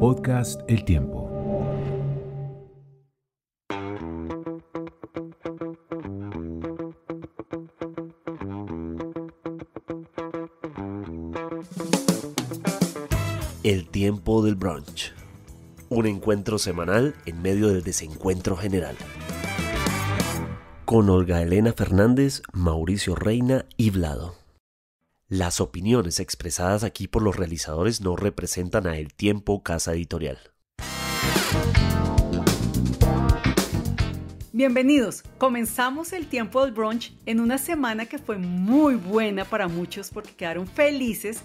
Podcast El Tiempo. El tiempo del brunch. Un encuentro semanal en medio del desencuentro general. Con Olga Elena Fernández, Mauricio Reina y Vlado. Las opiniones expresadas aquí por los realizadores no representan a El Tiempo Casa Editorial. Bienvenidos, comenzamos el tiempo del brunch en una semana que fue muy buena para muchos porque quedaron felices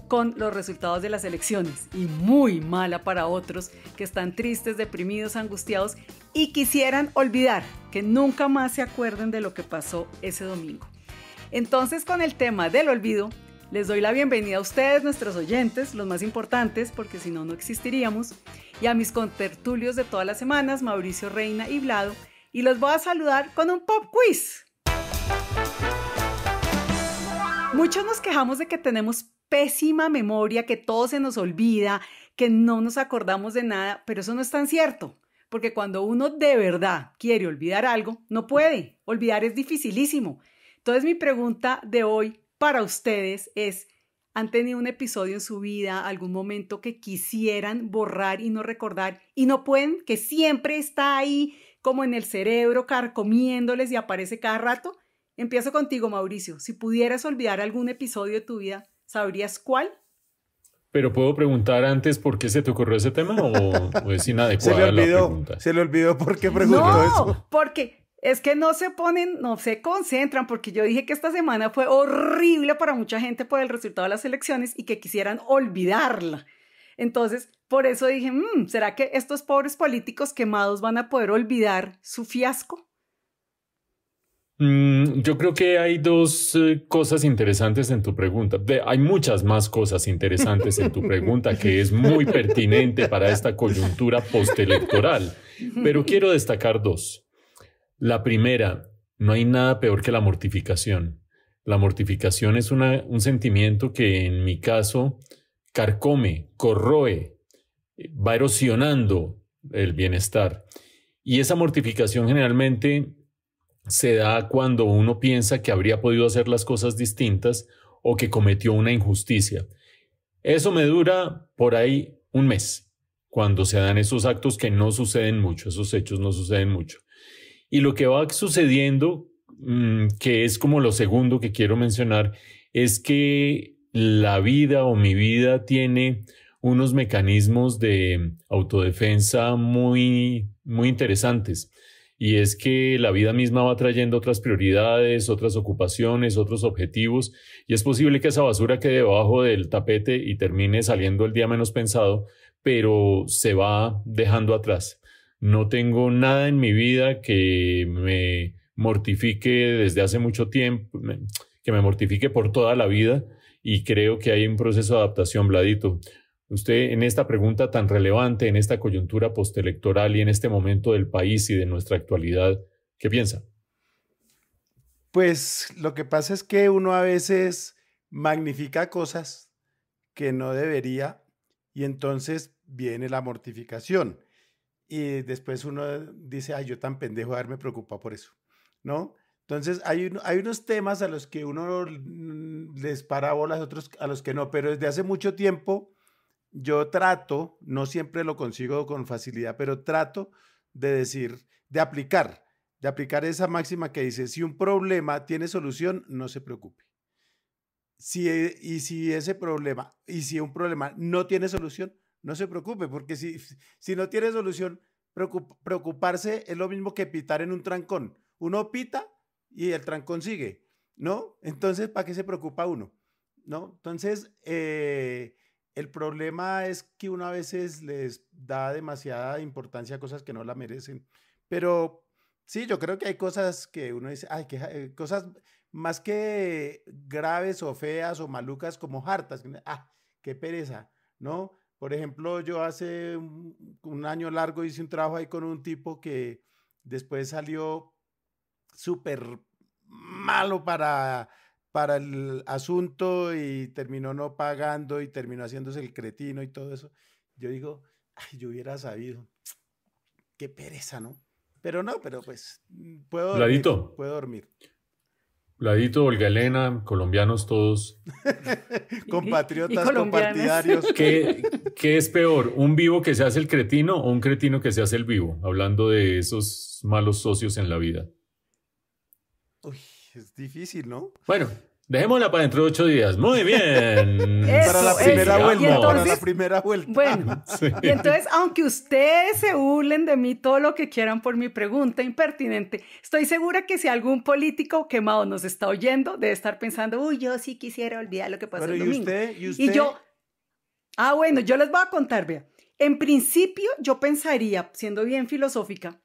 con los resultados de las elecciones y muy mala para otros que están tristes, deprimidos, angustiados y quisieran olvidar, que nunca más se acuerden de lo que pasó ese domingo. Entonces, con el tema del olvido, les doy la bienvenida a ustedes, nuestros oyentes, los más importantes, porque si no, no existiríamos, y a mis contertulios de todas las semanas, Mauricio Reina y Vlado, y los voy a saludar con un pop quiz. Muchos nos quejamos de que tenemos pésima memoria, que todo se nos olvida, que no nos acordamos de nada, pero eso no es tan cierto, porque cuando uno de verdad quiere olvidar algo, no puede. Olvidar es dificilísimo. Entonces mi pregunta de hoy para ustedes es, ¿han tenido un episodio en su vida, algún momento que quisieran borrar y no recordar y no pueden, que siempre está ahí como en el cerebro carcomiéndoles y aparece cada rato? Empiezo contigo, Mauricio. Si pudieras olvidar algún episodio de tu vida, ¿sabrías cuál? Pero puedo preguntar antes por qué se te ocurrió ese tema o es inadecuada la pregunta. Se le olvidó por qué preguntó eso. No, porque es que no se ponen, no se concentran, porque yo dije que esta semana fue horrible para mucha gente por el resultado de las elecciones y que quisieran olvidarla. Entonces, por eso dije, ¿será que estos pobres políticos quemados van a poder olvidar su fiasco? Yo creo que hay dos cosas interesantes en tu pregunta. Hay muchas más cosas interesantes en tu pregunta que es muy pertinente para esta coyuntura postelectoral, pero quiero destacar dos. La primera, no hay nada peor que la mortificación. La mortificación es un sentimiento que en mi caso carcome, corroe, va erosionando el bienestar. Y esa mortificación generalmente se da cuando uno piensa que habría podido hacer las cosas distintas o que cometió una injusticia. Eso me dura por ahí un mes, cuando se dan esos actos que no suceden mucho, esos hechos no suceden mucho. Y lo que va sucediendo, que es como lo segundo que quiero mencionar, es que la vida o mi vida tiene unos mecanismos de autodefensa muy, muy interesantes. Y es que la vida misma va trayendo otras prioridades, otras ocupaciones, otros objetivos, y es posible que esa basura quede debajo del tapete y termine saliendo el día menos pensado, pero se va dejando atrás. No tengo nada en mi vida que me mortifique desde hace mucho tiempo, que me mortifique por toda la vida, y creo que hay un proceso de adaptación, Vladito. Usted, en esta pregunta tan relevante, en esta coyuntura postelectoral y en este momento del país y de nuestra actualidad, ¿qué piensa? Pues lo que pasa es que uno a veces magnifica cosas que no debería y entonces viene la mortificación. Y después uno dice, ay, yo tan pendejo de haberme preocupado por eso, ¿no? Entonces hay unos temas a los que uno les para bolas, otros a los que no, pero desde hace mucho tiempo yo trato, no siempre lo consigo con facilidad, pero trato de decir, de aplicar esa máxima que dice, si un problema tiene solución, no se preocupe. Si un problema no tiene solución, no se preocupe, porque si no tiene solución, preocuparse es lo mismo que pitar en un trancón. Uno pita y el trancón sigue, ¿no? Entonces, ¿para qué se preocupa uno? ¿No? Entonces, el problema es que uno a veces les da demasiada importancia a cosas que no la merecen. Pero sí, yo creo que hay cosas que uno dice, ay, cosas más que graves o feas o malucas como hartas. Qué pereza, ¿no? Por ejemplo, yo hace un año largo hice un trabajo ahí con un tipo que después salió súper malo para el asunto y terminó no pagando y terminó haciéndose el cretino y todo eso. yo digo, ay, yo hubiera sabido. Qué pereza, ¿no? Pero no, pero pues puedo dormir, Ladito. puedo dormir. Ladito, Olga Elena, colombianos todos. Compatriotas, colombianas. compartidarios. ¿Qué es peor? ¿Un vivo que se hace el cretino o un cretino que se hace el vivo? Hablando de esos malos socios en la vida. Uy, es difícil, ¿no? Bueno, dejémosla para dentro de 8 días. Muy bien. Eso, Para la eso. primera Y vuelta, entonces, para la primera vuelta. Bueno, Sí. y entonces, aunque ustedes se burlen de mí todo lo que quieran por mi pregunta impertinente, estoy segura que si algún político quemado nos está oyendo, debe estar pensando, uy, yo sí quisiera olvidar lo que pasó Pero el ¿y domingo. usted? Y yo, bueno, yo les voy a contar, vea. En principio, yo pensaría, siendo bien filosófica,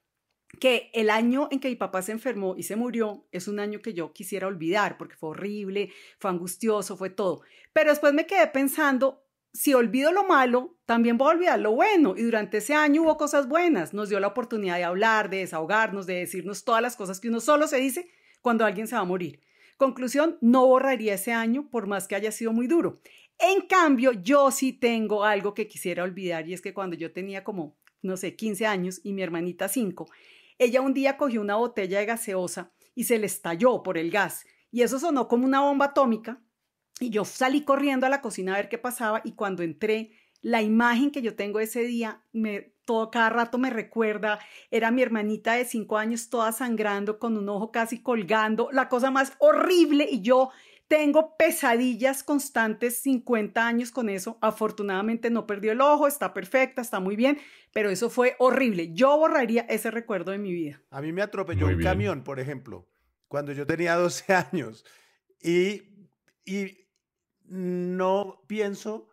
que el año en que mi papá se enfermó y se murió es un año que yo quisiera olvidar porque fue horrible, fue angustioso, fue todo. Pero después me quedé pensando, si olvido lo malo, también voy a olvidar lo bueno. Y durante ese año hubo cosas buenas. Nos dio la oportunidad de hablar, de desahogarnos, de decirnos todas las cosas que uno solo se dice cuando alguien se va a morir. Conclusión, no borraría ese año por más que haya sido muy duro. En cambio, yo sí tengo algo que quisiera olvidar y es que cuando yo tenía como, no sé, 15 años y mi hermanita 5, ella un día cogió una botella de gaseosa y se le estalló por el gas y eso sonó como una bomba atómica y yo salí corriendo a la cocina a ver qué pasaba y cuando entré, la imagen que yo tengo ese día, cada rato me recuerda, era mi hermanita de 5 años toda sangrando con un ojo casi colgando, la cosa más horrible y yo tengo pesadillas constantes, 50 años con eso. Afortunadamente no perdió el ojo, está perfecta, está muy bien, pero eso fue horrible. Yo borraría ese recuerdo de mi vida. A mí me atropelló Muy un bien. camión, por ejemplo, cuando yo tenía 12 años. Y no pienso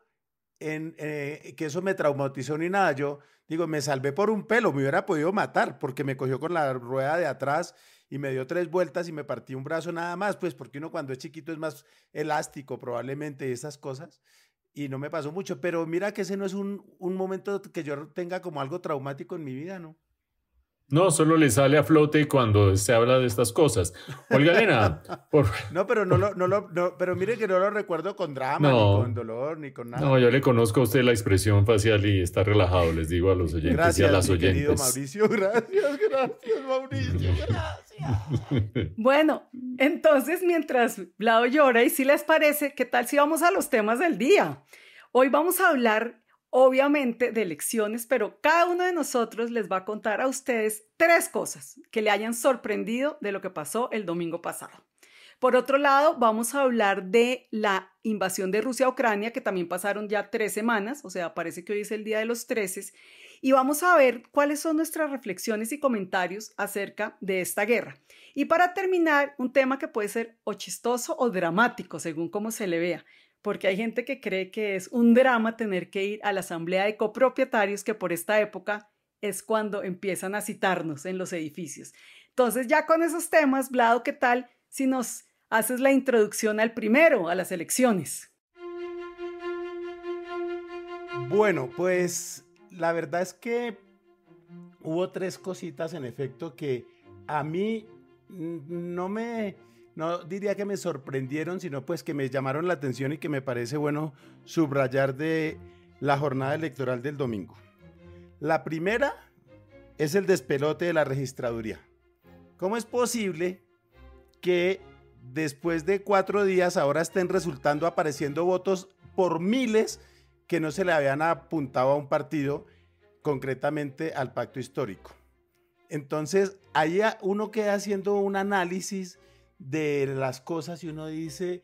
en que eso me traumatizó ni nada. Yo digo, me salvé por un pelo, me hubiera podido matar porque me cogió con la rueda de atrás y me dio 3 vueltas y me partí un brazo nada más, pues porque uno cuando es chiquito es más elástico probablemente y esas cosas. Y no me pasó mucho, pero mira que ese no es un momento que yo tenga como algo traumático en mi vida, ¿no? No, solo le sale a flote cuando se habla de estas cosas. Olga Elena, por... No, pero pero mire que no lo recuerdo con drama, ni No. con dolor, ni con nada. No, yo le conozco a usted la expresión facial y está relajado, les digo a los oyentes y a Gracias, las mi querido oyentes. Mauricio, gracias, Mauricio, gracias. Bueno, entonces mientras Vlado llora y si les parece, ¿qué tal si vamos a los temas del día? Hoy vamos a hablar obviamente de elecciones, pero cada uno de nosotros les va a contar a ustedes 3 cosas que le hayan sorprendido de lo que pasó el domingo pasado. Por otro lado, vamos a hablar de la invasión de Rusia a Ucrania, que también pasaron ya 3 semanas, o sea, parece que hoy es el día de los 13, y vamos a ver cuáles son nuestras reflexiones y comentarios acerca de esta guerra. Y para terminar, un tema que puede ser o chistoso o dramático, según cómo se le vea, porque hay gente que cree que es un drama tener que ir a la asamblea de copropietarios, que por esta época es cuando empiezan a citarnos en los edificios. Entonces, ya con esos temas, Vlado, ¿qué tal si nos haces la introducción al primero, a las elecciones? Bueno, pues la verdad es que hubo 3 cositas en efecto que a mí no diría que me sorprendieron, sino pues que me llamaron la atención y que me parece bueno subrayar de la jornada electoral del domingo. La primera es el despelote de la registraduría. ¿Cómo es posible que después de 4 días ahora estén apareciendo votos por miles que no se le habían apuntado a un partido, concretamente al pacto histórico? Entonces, ahí uno queda haciendo un análisis de las cosas y uno dice,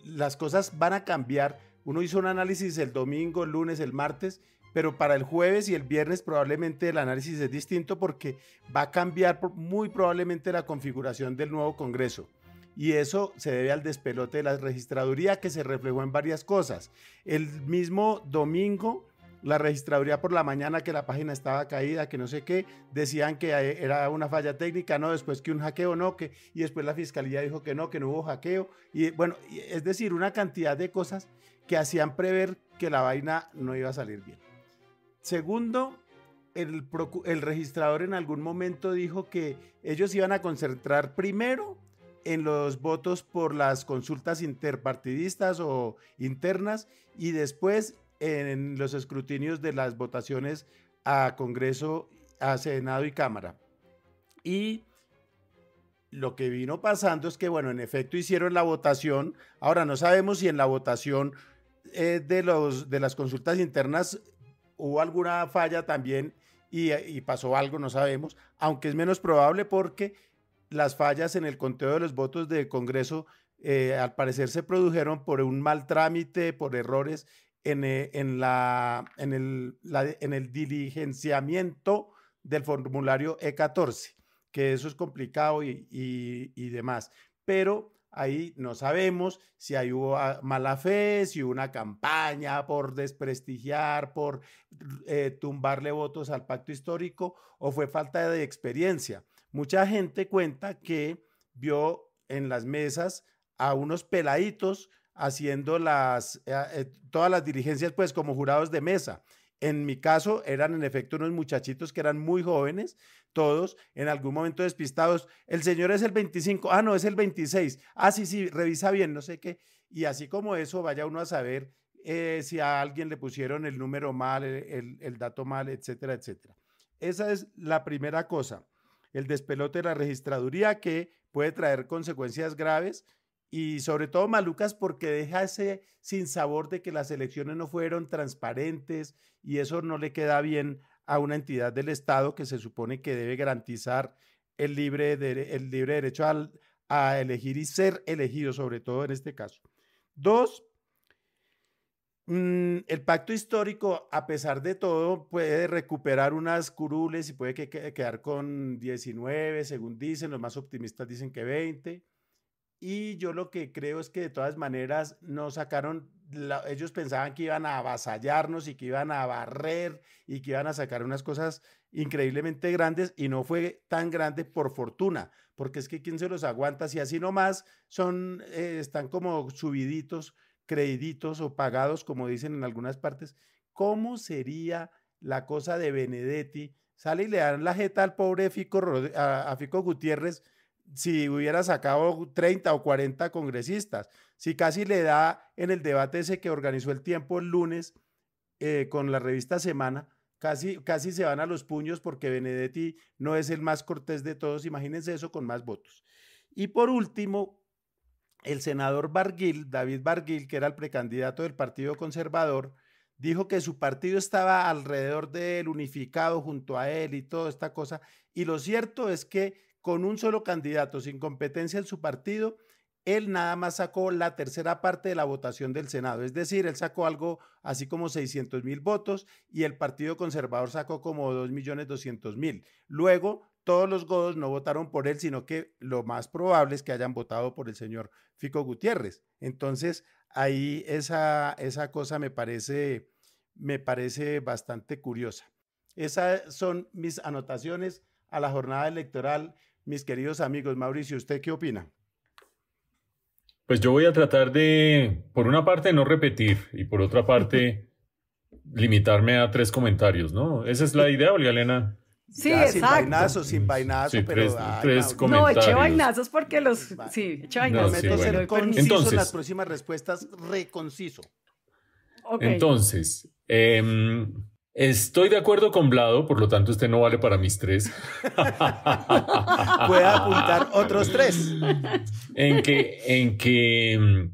las cosas van a cambiar. Uno hizo un análisis el domingo, el lunes, el martes, pero para el jueves y el viernes probablemente el análisis es distinto porque va a cambiar muy probablemente la configuración del nuevo Congreso. Y eso se debe al despelote de la registraduría que se reflejó en varias cosas. El mismo domingo, la registraduría por la mañana que la página estaba caída, que no sé qué, decían que era una falla técnica, no, después que un hackeo, no, y después la fiscalía dijo que no hubo hackeo, y bueno, es decir, una cantidad de cosas que hacían prever que la vaina no iba a salir bien. Segundo, el registrador en algún momento dijo que ellos iban a concentrar primero en los votos por las consultas interpartidistas o internas y después en los escrutinios de las votaciones a Congreso, a Senado y Cámara. Y lo que vino pasando es que, bueno, en efecto hicieron la votación. Ahora no sabemos si en la votación de las consultas internas hubo alguna falla también y pasó algo, no sabemos, aunque es menos probable porque las fallas en el conteo de los votos de Congreso al parecer se produjeron por un mal trámite, por errores en el diligenciamiento del formulario E14, que eso es complicado y demás. Pero ahí no sabemos si ahí hubo mala fe, si hubo una campaña por desprestigiar, por tumbarle votos al pacto histórico o fue falta de experiencia. Mucha gente cuenta que vio en las mesas a unos peladitos haciendo todas las diligencias pues como jurados de mesa. En mi caso eran en efecto unos muchachitos que eran muy jóvenes, todos en algún momento despistados. El señor es el 25, no, es el 26. Sí, revisa bien, no sé qué. Y así como eso, vaya uno a saber si a alguien le pusieron el número mal, el dato mal, etcétera, etcétera. Esa es la primera cosa, el despelote de la registraduría que puede traer consecuencias graves y sobre todo malucas porque deja ese sinsabor de que las elecciones no fueron transparentes y eso no le queda bien a una entidad del Estado que se supone que debe garantizar el libre derecho a elegir y ser elegido, sobre todo en este caso. Dos, el pacto histórico, a pesar de todo, puede recuperar unas curules y puede quedar con 19, según dicen, los más optimistas dicen que 20. Y yo lo que creo es que de todas maneras no sacaron, ellos pensaban que iban a avasallarnos y que iban a barrer y que iban a sacar unas cosas increíblemente grandes y no fue tan grande por fortuna, porque es que quién se los aguanta si así nomás están como subiditos, crediditos o pagados, como dicen en algunas partes. ¿Cómo sería la cosa de Benedetti? Sale y le dan la jeta al pobre a Fico Gutiérrez si hubiera sacado 30 o 40 congresistas, si casi le da en el debate ese que organizó El Tiempo el lunes con la revista Semana, casi se van a los puños porque Benedetti no es el más cortés de todos, imagínense eso con más votos. Y por último, el senador David Barguil, que era el precandidato del Partido Conservador, dijo que su partido estaba alrededor de él, unificado junto a él y toda esta cosa, y lo cierto es que con un solo candidato sin competencia en su partido, él nada más sacó la tercera parte de la votación del Senado, es decir, él sacó algo así como 600,000 votos y el Partido Conservador sacó como 2,200,000. Luego, todos los godos no votaron por él, sino que lo más probable es que hayan votado por el señor Fico Gutiérrez. Entonces, ahí esa cosa me parece bastante curiosa. Esas son mis anotaciones a la jornada electoral. Mis queridos amigos, Mauricio, ¿usted qué opina? Pues yo voy a tratar de, por una parte, no repetir y por otra parte, limitarme a 3 comentarios, ¿no? Esa es la idea, Olga Elena. Sí, ya, exacto. Sin vainazo, sí, pero... tres comentarios. No, eché vainazos porque los... Sí, eché vainazos. Prometo ser conciso entonces, en las próximas respuestas, reconciso. Okay. Entonces, estoy de acuerdo con Vlado, por lo tanto este no vale para mis 3. Puede apuntar otros 3. En que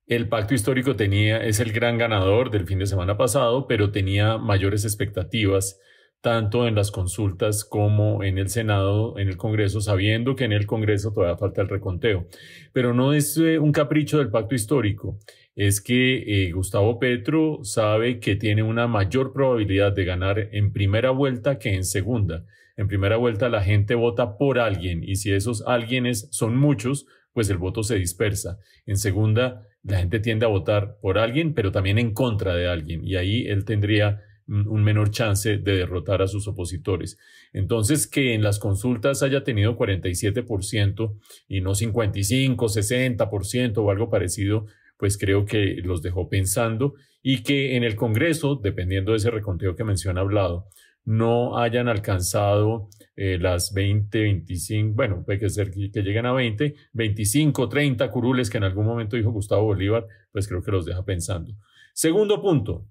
el pacto histórico es el gran ganador del fin de semana pasado, pero tenía mayores expectativas tanto en las consultas como en el Senado, en el Congreso, sabiendo que en el Congreso todavía falta el reconteo. Pero no es un capricho del pacto histórico, es que Gustavo Petro sabe que tiene una mayor probabilidad de ganar en primera vuelta que en segunda. En primera vuelta la gente vota por alguien y si esos alguienes son muchos, pues el voto se dispersa. En segunda, la gente tiende a votar por alguien, pero también en contra de alguien y ahí él tendría un menor chance de derrotar a sus opositores. Entonces, que en las consultas haya tenido 47% y no 55, 60% o algo parecido, pues creo que los dejó pensando y que en el Congreso, dependiendo de ese reconteo que menciona Vlado, no hayan alcanzado las 20, 25, bueno, puede ser que lleguen a 20, 25, 30 curules que en algún momento dijo Gustavo Bolívar, pues creo que los deja pensando. Segundo punto,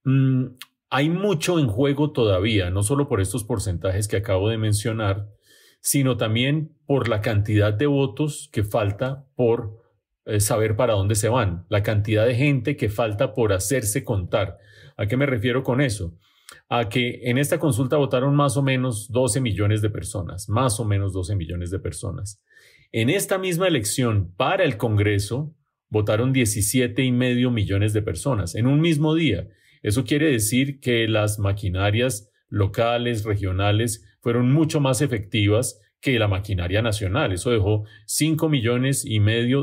mm, hay mucho en juego todavía, no solo por estos porcentajes que acabo de mencionar, sino también por la cantidad de votos que falta por saber para dónde se van, la cantidad de gente que falta por hacerse contar. ¿A qué me refiero con eso? A que en esta consulta votaron más o menos 12 millones de personas, más o menos 12 millones de personas. En esta misma elección para el Congreso votaron 17,5 millones de personas en un mismo día. Eso quiere decir que las maquinarias locales, regionales, fueron mucho más efectivas que la maquinaria nacional. Eso dejó 5,5 millones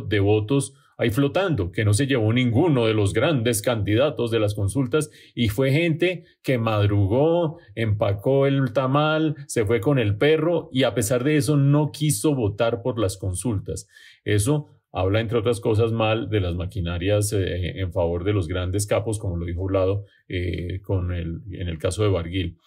de votos ahí flotando, que no se llevó ninguno de los grandes candidatos de las consultas y fue gente que madrugó, empacó el tamal, se fue con el perro y a pesar de eso no quiso votar por las consultas. Eso habla, entre otras cosas, mal de las maquinarias en favor de los grandes capos, como lo dijo Vlado en el caso de Barguil.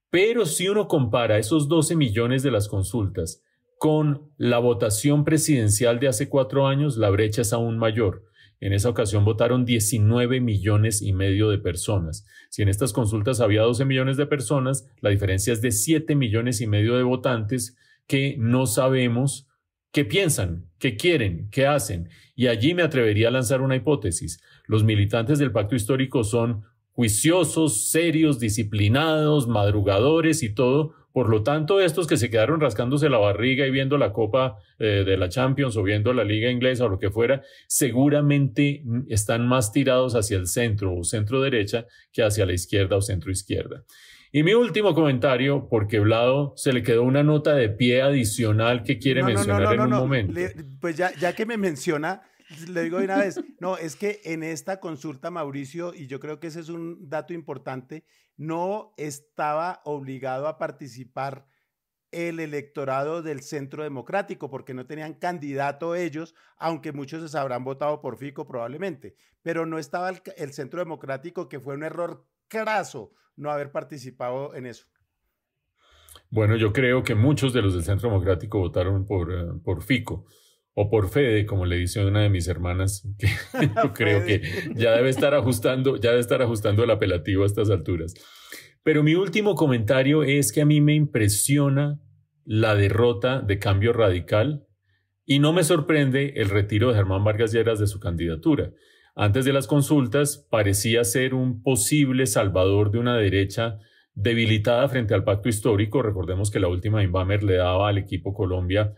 Pero si uno compara esos 12 millones de las consultas con la votación presidencial de hace 4 años, la brecha es aún mayor. En esa ocasión votaron 19,5 millones de personas. Si en estas consultas había 12 millones de personas, la diferencia es de 7,5 millones de votantes que no sabemos qué piensan, qué quieren, qué hacen. Y allí me atrevería a lanzar una hipótesis. Los militantes del Pacto Histórico son juiciosos, serios, disciplinados, madrugadores y todo. Por lo tanto, estos que se quedaron rascándose la barriga y viendo la Copa de la Champions o viendo la Liga Inglesa o lo que fuera, seguramente están más tirados hacia el centro o centro derecha que hacia la izquierda o centro izquierda. Y mi último comentario, porque Vlado se le quedó una nota de pie adicional que quiere mencionar en un momento. Pues ya que me menciona, le digo de una vez, no, es que en esta consulta, Mauricio, y yo creo que ese es un dato importante, no estaba obligado a participar el electorado del Centro Democrático, porque no tenían candidato ellos, aunque muchos se habrán votado por Fico probablemente, pero no estaba el Centro Democrático, que fue un error craso no haber participado en eso. Bueno, yo creo que muchos de los del Centro Democrático votaron por Fico. O por Fede, como le dice una de mis hermanas, que yo creo que ya debe estar ajustando el apelativo a estas alturas. Pero mi último comentario es que a mí me impresiona la derrota de Cambio Radical y no me sorprende el retiro de Germán Vargas Lleras de su candidatura. Antes de las consultas parecía ser un posible salvador de una derecha debilitada frente al Pacto Histórico. Recordemos que la última Inbamer le daba al equipo Colombia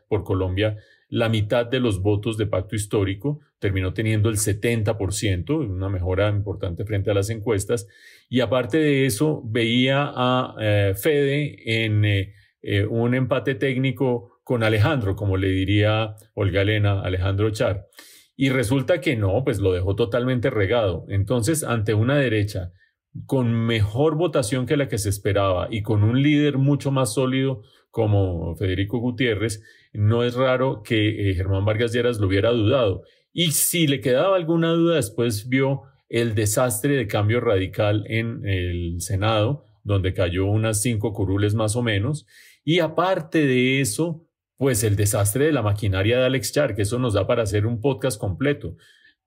la mitad de los votos de Pacto Histórico, terminó teniendo el 70%, una mejora importante frente a las encuestas, y aparte de eso veía a Fede en un empate técnico con Alejandro, como le diría Olga Elena, Alejandro Char, y resulta que no, pues lo dejó totalmente regado. Entonces, ante una derecha con mejor votación que la que se esperaba y con un líder mucho más sólido como Federico Gutiérrez, no es raro que Germán Vargas Lleras lo hubiera dudado. Y si le quedaba alguna duda, después vio el desastre de Cambio Radical en el Senado, donde cayó unas 5 curules más o menos. Y aparte de eso, pues el desastre de la maquinaria de Alex Char, que eso nos da para hacer un podcast completo.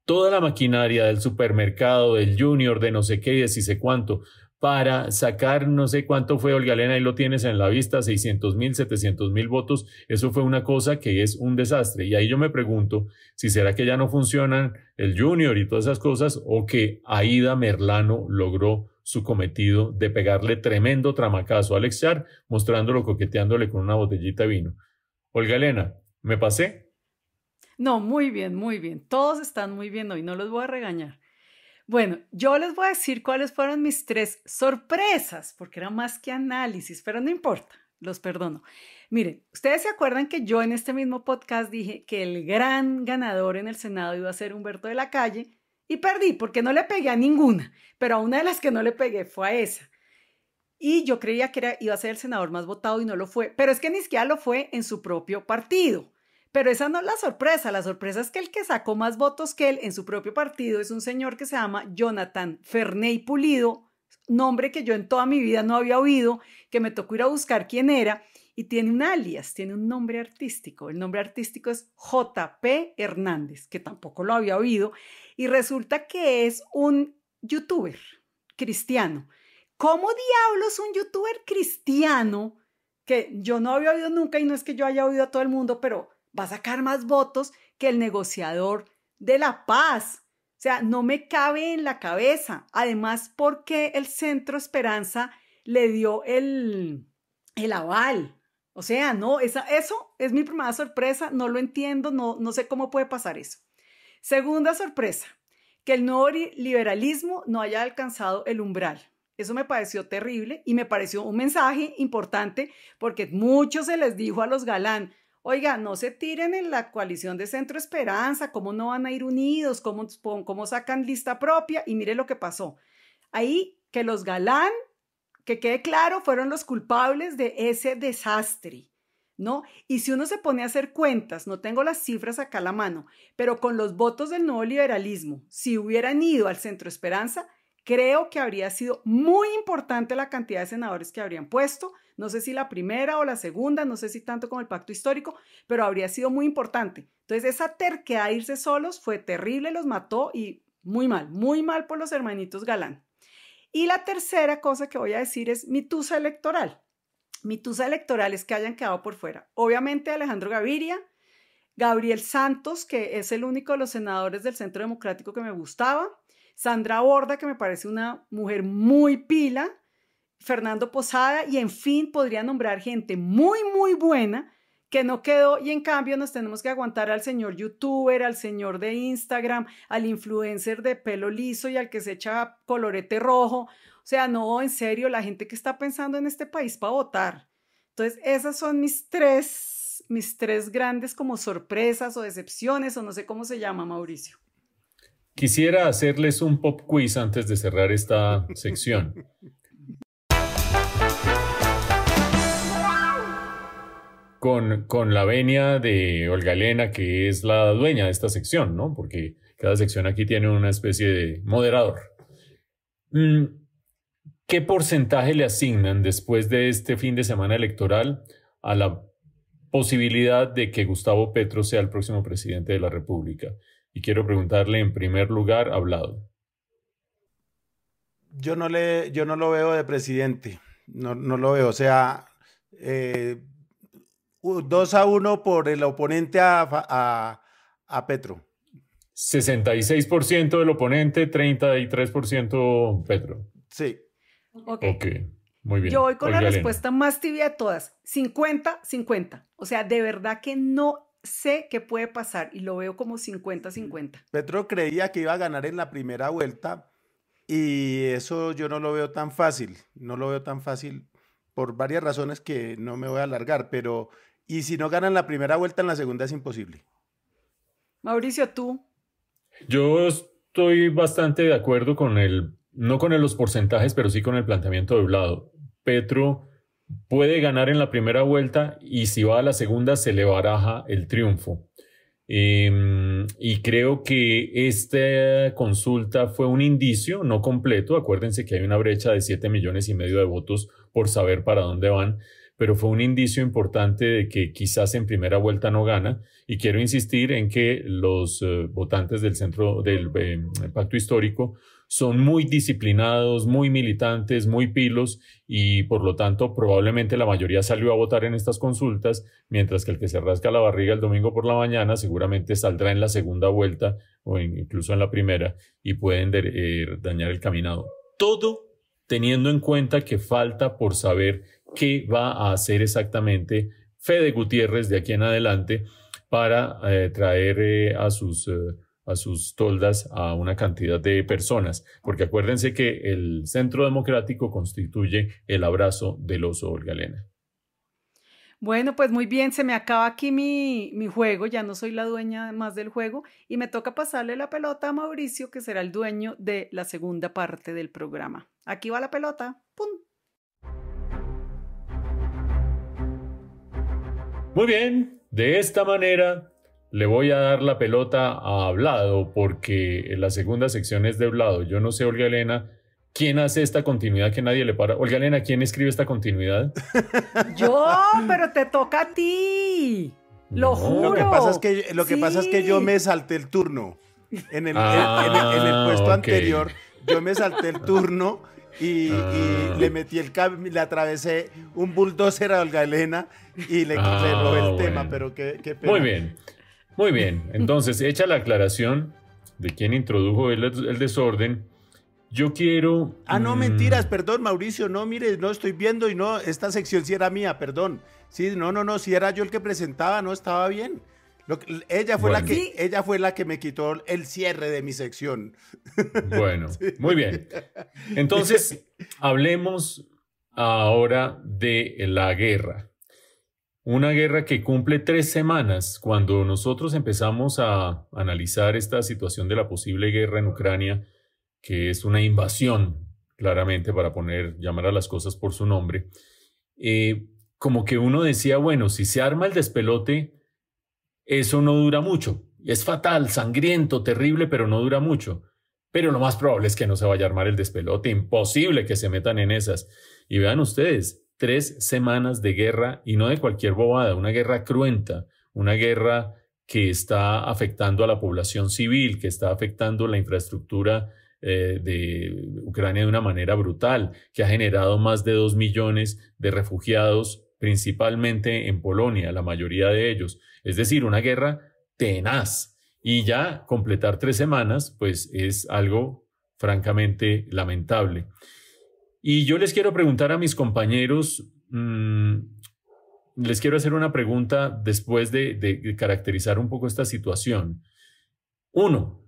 Toda la maquinaria del supermercado, del Junior, de no sé qué, de si sé cuánto, para sacar no sé cuánto fue, Olga Elena, ahí lo tienes en la vista, 600,000, 700,000 votos, eso fue una cosa que es un desastre. Y ahí yo me pregunto si será que ya no funcionan el Junior y todas esas cosas, o que Aida Merlano logró su cometido de pegarle tremendo tramacazo a Alex Char, mostrándolo coqueteándole con una botellita de vino. Olga Elena, ¿me pasé? No, muy bien, muy bien. Todos están muy bien hoy, no los voy a regañar. Bueno, yo les voy a decir cuáles fueron mis 3 sorpresas, porque era más que análisis, pero no importa, los perdono. Miren, ustedes se acuerdan que yo en este mismo podcast dije que el gran ganador en el Senado iba a ser Humberto de la Calle y perdí porque no le pegué a ninguna, pero a una de las que no le pegué fue a esa. Y yo creía que iba a ser el senador más votado y no lo fue, pero es que ni siquiera lo fue en su propio partido. Pero esa no es la sorpresa es que el que sacó más votos que él en su propio partido es un señor que se llama Jonathan Ferney Pulido, nombre que yo en toda mi vida no había oído, que me tocó ir a buscar quién era, y tiene un alias, tiene un nombre artístico. El nombre artístico es J.P. Hernández, que tampoco lo había oído, y resulta que es un youtuber cristiano. ¿Cómo diablos un youtuber cristiano, que yo no había oído nunca y no es que yo haya oído a todo el mundo, pero va a sacar más votos que el negociador de la paz? O sea, no me cabe en la cabeza. Además, ¿por qué el Centro Esperanza le dio el aval? O sea, no, eso es mi primera sorpresa, no lo entiendo, no sé cómo puede pasar eso. Segunda sorpresa, que el nuevo liberalismo no haya alcanzado el umbral. Eso me pareció terrible y me pareció un mensaje importante porque mucho se les dijo a los Galán: oiga, no se tiren en la coalición de Centro Esperanza, ¿cómo no van a ir unidos? ¿Cómo sacan lista propia? Y mire lo que pasó. Ahí que los Galán, que quede claro, fueron los culpables de ese desastre, ¿no? Y si uno se pone a hacer cuentas, no tengo las cifras acá a la mano, pero con los votos del nuevo liberalismo, si hubieran ido al Centro Esperanza, creo que habría sido muy importante la cantidad de senadores que habrían puesto. No sé si la primera o la segunda, no sé si tanto como el pacto histórico, pero habría sido muy importante. Entonces esa terquedad de irse solos fue terrible, los mató y muy mal por los hermanitos Galán. Y la tercera cosa que voy a decir es mi tusa electoral. Mi tusa electoral es que hayan quedado por fuera. Obviamente Alejandro Gaviria, Gabriel Santos, que es el único de los senadores del Centro Democrático que me gustaba, Sandra Borda, que me parece una mujer muy pila, Fernando Posada, y en fin, podría nombrar gente muy buena que no quedó, y en cambio nos tenemos que aguantar al señor youtuber, al señor de Instagram, al influencer de pelo liso y al que se echa colorete rojo. O sea, no, en serio, la gente que está pensando en este país para votar. Entonces, esas son mis tres grandes como sorpresas o decepciones, o no sé cómo se llama, Mauricio. Quisiera hacerles un pop quiz antes de cerrar esta sección. Con la venia de Olga Elena, que es la dueña de esta sección, ¿no? Porque cada sección aquí tiene una especie de moderador. ¿Qué porcentaje le asignan después de este fin de semana electoral a la posibilidad de que Gustavo Petro sea el próximo presidente de la República? Y quiero preguntarle en primer lugar a Vlado. Yo no lo veo de presidente, no lo veo, o sea, 2-1 por el oponente a Petro. 66% del oponente, 33% Petro. Sí. Ok, muy bien. Yo voy con Olga la Elena. respuesta más tibia de todas, 50-50. O sea, de verdad que no sé qué puede pasar y lo veo como 50-50. Petro creía que iba a ganar en la primera vuelta y eso yo no lo veo tan fácil, por varias razones que no me voy a alargar, pero y si no ganan la primera vuelta en la segunda es imposible. Mauricio, tú. Yo estoy bastante de acuerdo con no con los porcentajes, pero sí con el planteamiento de Vlado. Petro puede ganar en la primera vuelta y si va a la segunda se le baraja el triunfo. Y creo que esta consulta fue un indicio, no completo. Acuérdense que hay una brecha de 7,5 millones de votos por saber para dónde van, pero fue un indicio importante de que quizás en primera vuelta no gana. Y quiero insistir en que los votantes del Pacto Histórico son muy disciplinados, muy militantes, muy pilos y por lo tanto probablemente la mayoría salió a votar en estas consultas, mientras que el que se rasca la barriga el domingo por la mañana seguramente saldrá en la segunda vuelta o incluso en la primera y pueden dañar el caminado. Todo teniendo en cuenta que falta por saber qué va a hacer exactamente Fede Gutiérrez de aquí en adelante para traer a sus toldas a una cantidad de personas, porque acuérdense que el Centro Democrático constituye el abrazo del oso, Olga Elena. Bueno, pues muy bien, se me acaba aquí mi juego, ya no soy la dueña más del juego y me toca pasarle la pelota a Mauricio, que será el dueño de la segunda parte del programa. Aquí va la pelota, ¡pum! Muy bien, de esta manera le voy a dar la pelota a Vlado porque la segunda sección es de Vlado. Yo no sé, Olga Elena, ¿quién hace esta continuidad que nadie le para? Olga Elena, ¿quién escribe esta continuidad? Yo, pero te toca a ti. Lo juro. Lo que pasa es que yo me salté el turno. En el puesto anterior, yo me salté el turno y le metí le atravesé un bulldozer a Olga Elena y le robé el tema, pero qué pena. Muy bien. Entonces, hecha la aclaración de quién introdujo el desorden, yo quiero... no, mentiras, perdón, Mauricio, no, mire, no estoy viendo y no, esta sección sí era mía, perdón. Sí, no, sí era yo el que presentaba, no, estaba bien. Ella fue la que me quitó el cierre de mi sección. Bueno, sí. Muy bien. Entonces, hablemos ahora de la guerra. Una guerra que cumple 3 semanas. Cuando nosotros empezamos a analizar esta situación de la posible guerra en Ucrania, que es una invasión, claramente, para llamar a las cosas por su nombre, como que uno decía, bueno, si se arma el despelote, eso no dura mucho. Es fatal, sangriento, terrible, pero no dura mucho. Pero lo más probable es que no se vaya a armar el despelote. Imposible que se metan en esas. Y vean ustedes, 3 semanas de guerra, y no de cualquier bobada, una guerra cruenta, una guerra que está afectando a la población civil, que está afectando la infraestructura de Ucrania de una manera brutal, que ha generado más de 2 millones de refugiados, principalmente en Polonia, la mayoría de ellos. Es decir, una guerra tenaz. Y ya completar 3 semanas, pues es algo francamente lamentable. Y yo les quiero preguntar a mis compañeros, les quiero hacer una pregunta después de caracterizar un poco esta situación. 1,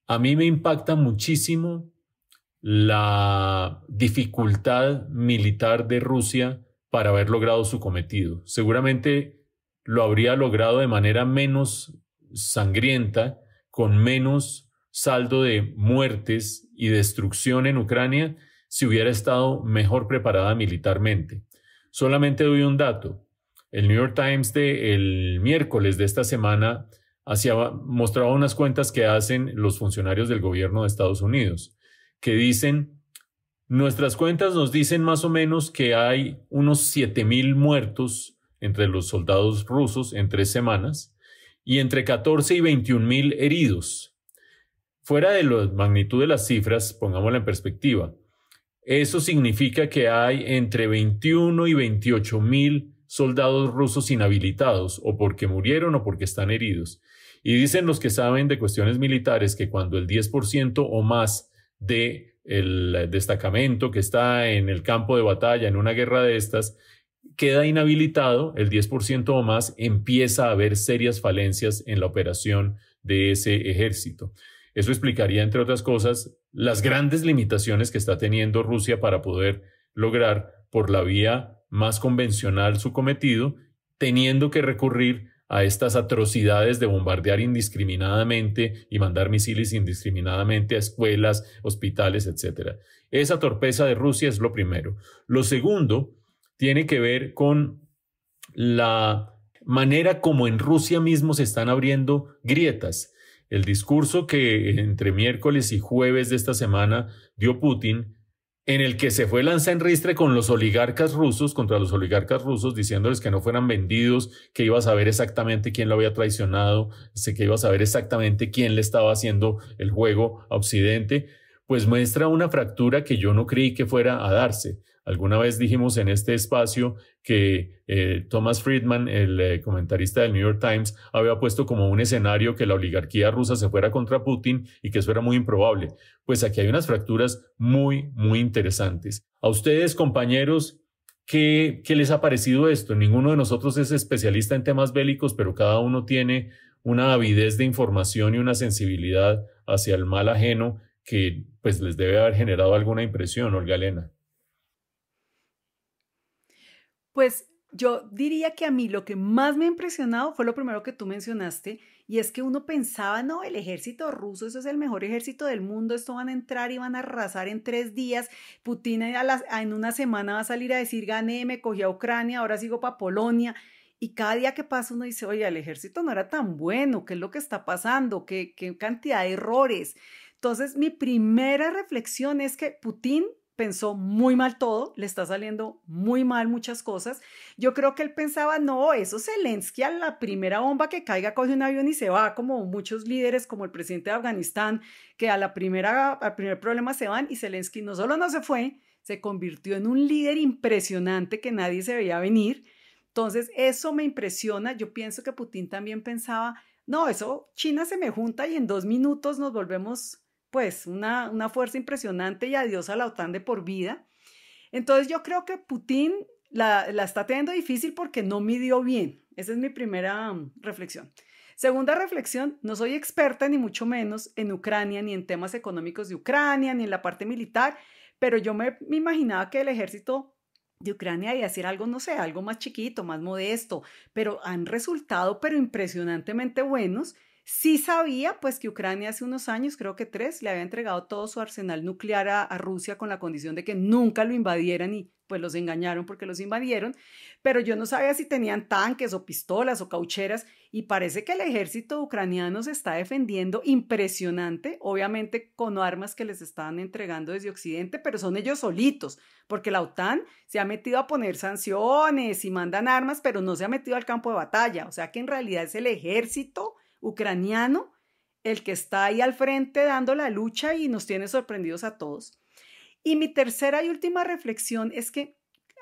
a mí me impacta muchísimo la dificultad militar de Rusia para haber logrado su cometido. Seguramente lo habría logrado de manera menos sangrienta, con menos saldo de muertes y destrucción en Ucrania, si hubiera estado mejor preparada militarmente. Solamente doy un dato. El New York Times del miércoles de esta semana mostraba unas cuentas que hacen los funcionarios del gobierno de Estados Unidos, que dicen, nuestras cuentas nos dicen más o menos que hay unos 7,000 muertos entre los soldados rusos en 3 semanas y entre 14 y 21,000 heridos. Fuera de la magnitud de las cifras, pongámosla en perspectiva, eso significa que hay entre 21 y 28,000 soldados rusos inhabilitados, o porque murieron o porque están heridos. Y dicen los que saben de cuestiones militares que cuando el 10% o más del destacamento que está en el campo de batalla en una guerra de estas queda inhabilitado, el 10% o más, empieza a haber serias falencias en la operación de ese ejército. Eso explicaría, entre otras cosas, las grandes limitaciones que está teniendo Rusia para poder lograr por la vía más convencional su cometido, teniendo que recurrir a estas atrocidades de bombardear indiscriminadamente y mandar misiles indiscriminadamente a escuelas, hospitales, etc. Esa torpeza de Rusia es lo primero. Lo segundo tiene que ver con la manera como en Rusia mismo se están abriendo grietas. El discurso que entre miércoles y jueves de esta semana dio Putin, en el que se fue lanza en ristre con los oligarcas rusos, contra los oligarcas rusos, diciéndoles que no fueran vendidos, que iba a saber exactamente quién lo había traicionado, que iba a saber exactamente quién le estaba haciendo el juego a Occidente, pues muestra una fractura que yo no creí que fuera a darse. Alguna vez dijimos en este espacio que Thomas Friedman, el comentarista del New York Times, había puesto como un escenario que la oligarquía rusa se fuera contra Putin y que eso era muy improbable. Pues aquí hay unas fracturas muy, muy interesantes. A ustedes, compañeros, ¿qué les ha parecido esto? Ninguno de nosotros es especialista en temas bélicos, pero cada uno tiene una avidez de información y una sensibilidad hacia el mal ajeno que pues les debe haber generado alguna impresión, Olga Elena. Pues yo diría que a mí lo que más me ha impresionado fue lo primero que tú mencionaste, y es que uno pensaba, no, el ejército ruso, eso es el mejor ejército del mundo, esto van a entrar y van a arrasar en 3 días, Putin en una semana va a salir a decir, gané, me cogí a Ucrania, ahora sigo para Polonia, y cada día que pasa uno dice, oye, el ejército no era tan bueno, ¿qué es lo que está pasando? ¿Qué cantidad de errores? Entonces, mi primera reflexión es que Putin pensó muy mal todo, le está saliendo muy mal muchas cosas. Yo creo que él pensaba, no, eso Zelensky a la primera bomba que caiga coge un avión y se va, como muchos líderes, como el presidente de Afganistán, que al primer problema se van, y Zelensky no solo no se fue, se convirtió en un líder impresionante que nadie se veía venir. Entonces, eso me impresiona. Yo pienso que Putin también pensaba, no, eso, China se me junta y en 2 minutos nos volvemos, pues, una fuerza impresionante y adiós a la OTAN de por vida. Entonces, yo creo que Putin la está teniendo difícil porque no midió bien. Esa es mi primera reflexión. Segunda reflexión, no soy experta ni mucho menos en Ucrania, ni en temas económicos de Ucrania, ni en la parte militar, pero yo me imaginaba que el ejército de Ucrania iba a ser algo, no sé, algo más chiquito, más modesto, pero han resultado impresionantemente buenos. Sí sabía pues que Ucrania hace unos años, creo que 3, le había entregado todo su arsenal nuclear a Rusia con la condición de que nunca lo invadieran y pues los engañaron porque los invadieron, pero yo no sabía si tenían tanques o pistolas o caucheras y parece que el ejército ucraniano se está defendiendo impresionante, obviamente con armas que les están entregando desde Occidente, pero son ellos solitos, porque la OTAN se ha metido a poner sanciones y mandan armas, pero no se ha metido al campo de batalla, o sea que en realidad es el ejército ucraniano el que está ahí al frente dando la lucha y nos tiene sorprendidos a todos. Y mi tercera y última reflexión es que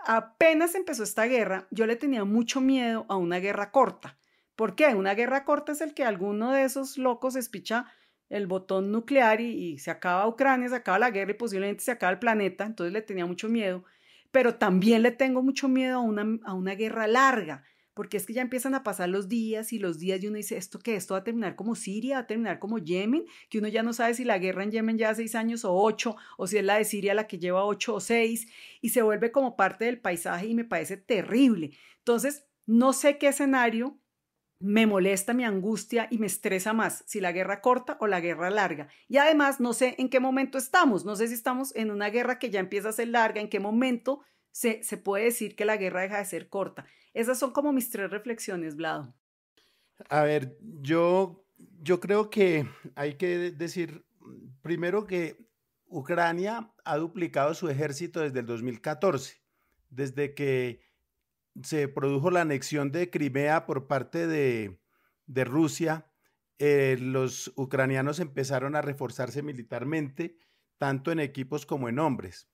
apenas empezó esta guerra, yo le tenía mucho miedo a una guerra corta. ¿Por qué? Una guerra corta es el que alguno de esos locos espicha el botón nuclear y se acaba Ucrania, se acaba la guerra y posiblemente se acaba el planeta, entonces le tenía mucho miedo. Pero también le tengo mucho miedo a una guerra larga, porque es que ya empiezan a pasar los días y uno dice, ¿esto qué? ¿Esto va a terminar como Siria? ¿Va a terminar como Yemen? Que uno ya no sabe si la guerra en Yemen lleva 6 años o 8, o si es la de Siria la que lleva 8 o 6, y se vuelve como parte del paisaje y me parece terrible. Entonces, no sé qué escenario me molesta, me angustia y me estresa más, si la guerra corta o la guerra larga. Y además, no sé en qué momento estamos, no sé si estamos en una guerra que ya empieza a ser larga, en qué momento se puede decir que la guerra deja de ser corta. Esas son como mis 3 reflexiones, Vlado. A ver, yo creo que hay que decir primero que Ucrania ha duplicado su ejército desde el 2014, desde que se produjo la anexión de Crimea por parte de Rusia. Los ucranianos empezaron a reforzarse militarmente, tanto en equipos como en hombres.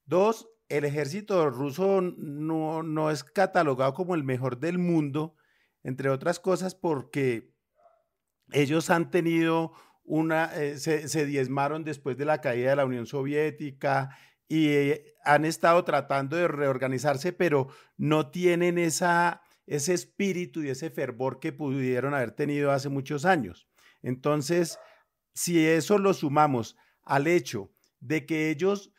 2, el ejército ruso no es catalogado como el mejor del mundo, entre otras cosas porque ellos han tenido se diezmaron después de la caída de la Unión Soviética y han estado tratando de reorganizarse, pero no tienen ese espíritu y ese fervor que pudieron haber tenido hace muchos años. Entonces, si eso lo sumamos al hecho de que ellos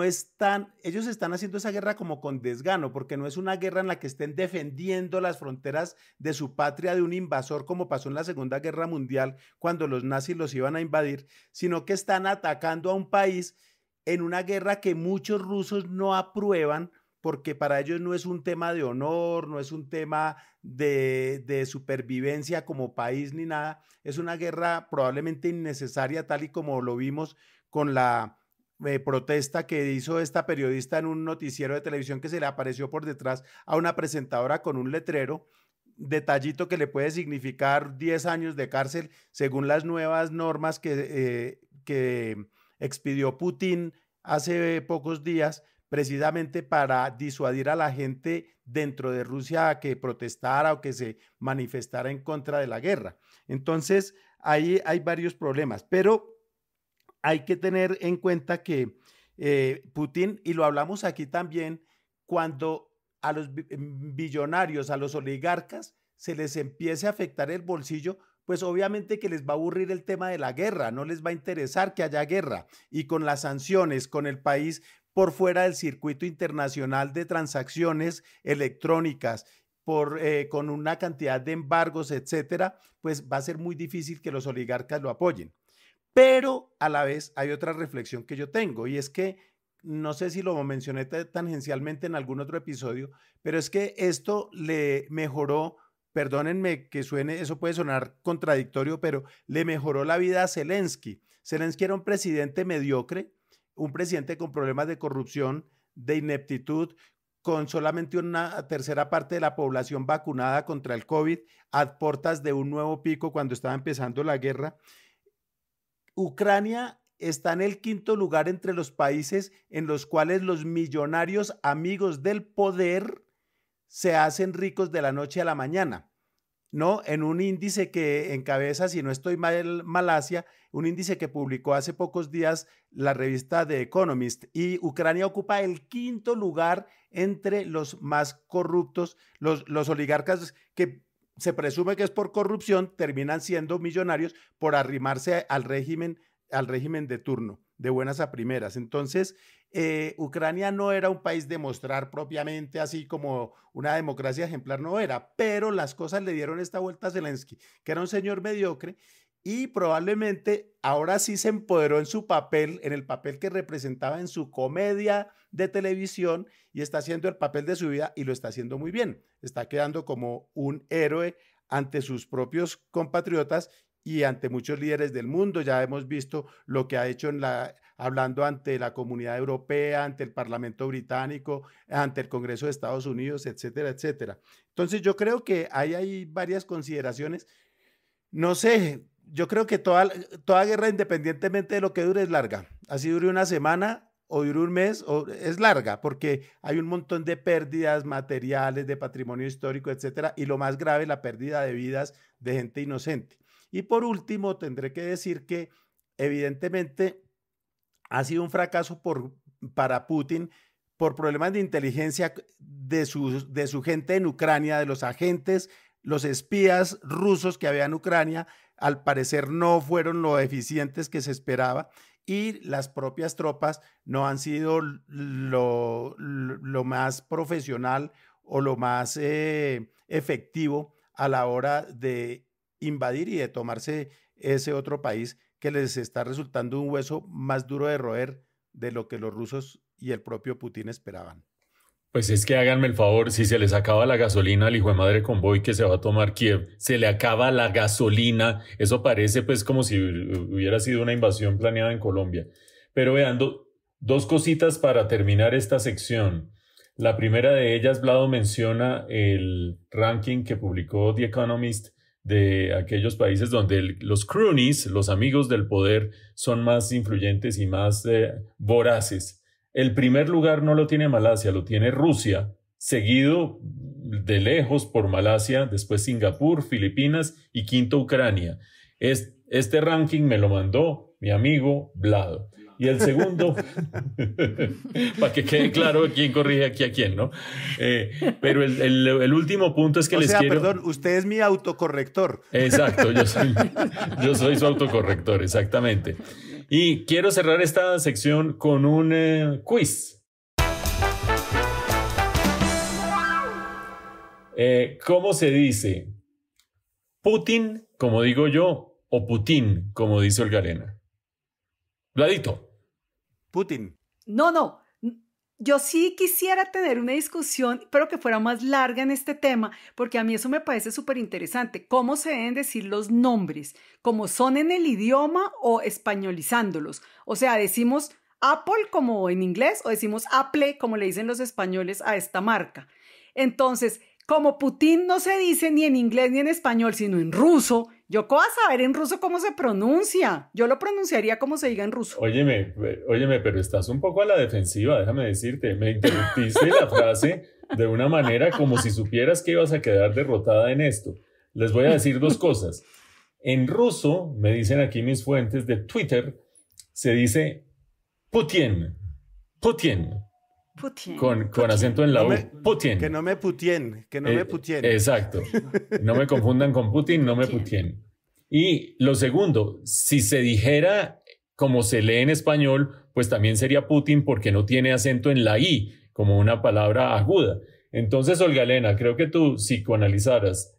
están haciendo esa guerra como con desgano, porque no es una guerra en la que estén defendiendo las fronteras de su patria de un invasor, como pasó en la Segunda Guerra Mundial, cuando los nazis los iban a invadir, sino que están atacando a un país en una guerra que muchos rusos no aprueban, porque para ellos no es un tema de honor, no es un tema de supervivencia como país ni nada, es una guerra probablemente innecesaria, tal y como lo vimos con la protesta que hizo esta periodista en un noticiero de televisión, que se le apareció por detrás a una presentadora con un letrero, detallito que le puede significar 10 años de cárcel según las nuevas normas que expidió Putin hace pocos días, precisamente para disuadir a la gente dentro de Rusia a que protestara o que se manifestara en contra de la guerra. Entonces, ahí hay varios problemas, pero hay que tener en cuenta que Putin, y lo hablamos aquí también, cuando a los billonarios, a los oligarcas, se les empiece a afectar el bolsillo, pues obviamente que les va a aburrir el tema de la guerra, no les va a interesar que haya guerra. Y con las sanciones, con el país por fuera del circuito internacional de transacciones electrónicas, con una cantidad de embargos, etcétera, pues va a ser muy difícil que los oligarcas lo apoyen. Pero a la vez hay otra reflexión que yo tengo, y es que no sé si lo mencioné tangencialmente en algún otro episodio, pero es que esto le mejoró, perdónenme que suene, eso puede sonar contradictorio, pero le mejoró la vida a Zelensky. Zelensky era un presidente mediocre, un presidente con problemas de corrupción, de ineptitud, con solamente una tercera parte de la población vacunada contra el COVID, a portas de un nuevo pico cuando estaba empezando la guerra. Ucrania está en el quinto lugar entre los países en los cuales los millonarios amigos del poder se hacen ricos de la noche a la mañana, ¿no? En un índice que encabeza, si no estoy mal, Malasia, un índice que publicó hace pocos días la revista The Economist, y Ucrania ocupa el quinto lugar entre los más corruptos, los oligarcas que se presume que es por corrupción, terminan siendo millonarios por arrimarse al régimen de turno, de buenas a primeras. Entonces, Ucrania no era un país de mostrar propiamente así como una democracia ejemplar, no era, pero las cosas le dieron esta vuelta a Zelensky, que era un señor mediocre, y probablemente ahora sí se empoderó en su papel, en el papel que representaba en su comedia de televisión, y está haciendo el papel de su vida y lo está haciendo muy bien. Está quedando como un héroe ante sus propios compatriotas y ante muchos líderes del mundo. Ya hemos visto lo que ha hecho hablando ante la Comunidad Europea, ante el Parlamento Británico, ante el Congreso de Estados Unidos, etcétera, etcétera. Entonces yo creo que hay varias consideraciones. No sé, yo creo que toda guerra, independientemente de lo que dure, es larga. Así dure una semana o dure un mes, es larga, porque hay un montón de pérdidas materiales, de patrimonio histórico, etcétera, y lo más grave, la pérdida de vidas de gente inocente. Y por último, tendré que decir que evidentemente ha sido un fracaso para Putin por problemas de inteligencia de su gente en Ucrania, de los agentes, los espías rusos que había en Ucrania, al parecer no fueron lo eficientes que se esperaba, y las propias tropas no han sido lo más profesional o lo más efectivo a la hora de invadir y de tomarse ese otro país que les está resultando un hueso más duro de roer de lo que los rusos y el propio Putin esperaban. Pues es que háganme el favor, si se les acaba la gasolina al hijo de madre convoy que se va a tomar Kiev, se le acaba la gasolina, eso parece pues como si hubiera sido una invasión planeada en Colombia. Pero vean, dos cositas para terminar esta sección. La primera de ellas, Vlado menciona el ranking que publicó The Economist de aquellos países donde los cronies, los amigos del poder, son más influyentes y más voraces. El primer lugar no lo tiene Malasia, lo tiene Rusia, seguido de lejos por Malasia, después Singapur, Filipinas y quinto Ucrania. Este ranking me lo mandó mi amigo Vlado. Y el segundo, para que quede claro quién corrige aquí a quién, ¿no? Pero el último punto es que perdón, usted es mi autocorrector. Exacto, yo soy su autocorrector, exactamente. Y quiero cerrar esta sección con un quiz. ¿Cómo se dice? ¿Putin, como digo yo, o Putin, como dice Olga Elena? Vladito. Putin. No. Yo sí quisiera tener una discusión, pero que fuera más larga en este tema, porque a mí eso me parece súper interesante. ¿Cómo se deben decir los nombres? ¿Cómo son en el idioma o españolizándolos? O sea, ¿decimos Apple como en inglés o decimos Apple como le dicen los españoles a esta marca? Entonces, como Putin no se dice ni en inglés ni en español, sino en ruso, ¿yo cómo voy a saber en ruso cómo se pronuncia? Yo lo pronunciaría como se diga en ruso. Óyeme, pero estás un poco a la defensiva, déjame decirte. Me interrumpiste la frase de una manera como si supieras que ibas a quedar derrotada en esto. Les voy a decir dos cosas. En ruso, me dicen aquí mis fuentes de Twitter, se dice Putin. Putin. Con acento en la U. Putin. Que no me putien, me putien. Exacto. No me confundan con Putin, no me putien. Y lo segundo, si se dijera como se lee en español, pues también sería Putin porque no tiene acento en la I, como una palabra aguda. Entonces, Olga Elena, creo que tú si canalizaras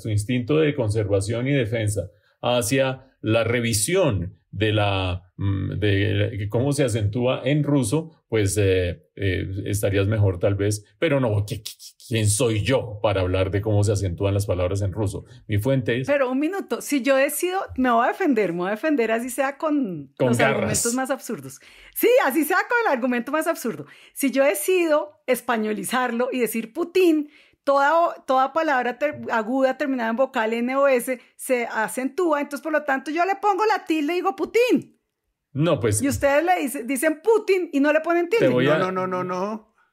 tu instinto de conservación y defensa hacia la revisión de cómo se acentúa en ruso, pues estarías mejor tal vez, pero no, ¿quién soy yo para hablar de cómo se acentúan las palabras en ruso? Mi fuente es... Pero un minuto, si yo decido, me voy a defender así sea con los garras. Argumentos más absurdos. Sí, así sea con el argumento más absurdo. Si yo decido españolizarlo y decir Putin, toda palabra aguda terminada en vocal N o S se acentúa, entonces por lo tanto yo le pongo la tilde y digo Putin. No, pues Y ustedes dicen Putin y no le ponen tilde.